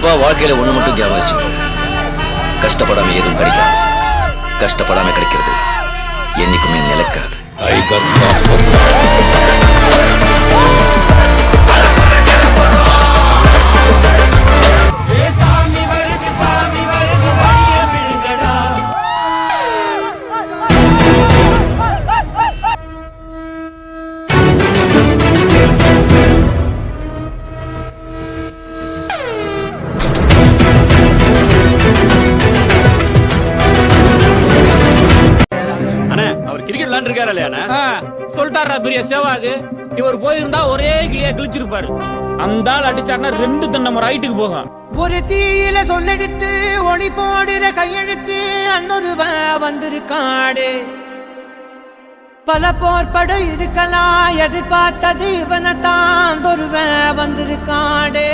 கண்டிப்பா வாழ்க்கையில ஒண்ணு மட்டும் ஞாபகம் வச்சுக்கோ. கஷ்டப்படாம எதுவும் கிடைக்காது. கஷ்டப்படாம கிடைக்கிறது என்னைக்குமே நிலைக்காது. சொல்லிட்டாரா பெரிய சேவாது. இவர் போயிருந்தா ஒரே கிளியா கிழிச்சிருப்பாரு. அந்த ஆள் அடிச்சாருன்னா 2 தென்னை ரைட்டுக்கு போகும். ஒரு தீயில சொல்லெடுத்து ஒளி போடுற கையெழுத்து அன்னொருவ வந்திருக்காடு. பல போர்பட இருக்கலாம், எதிர்பார்த்தது இவனைத்தான் ஒருவ வந்திருக்காடு.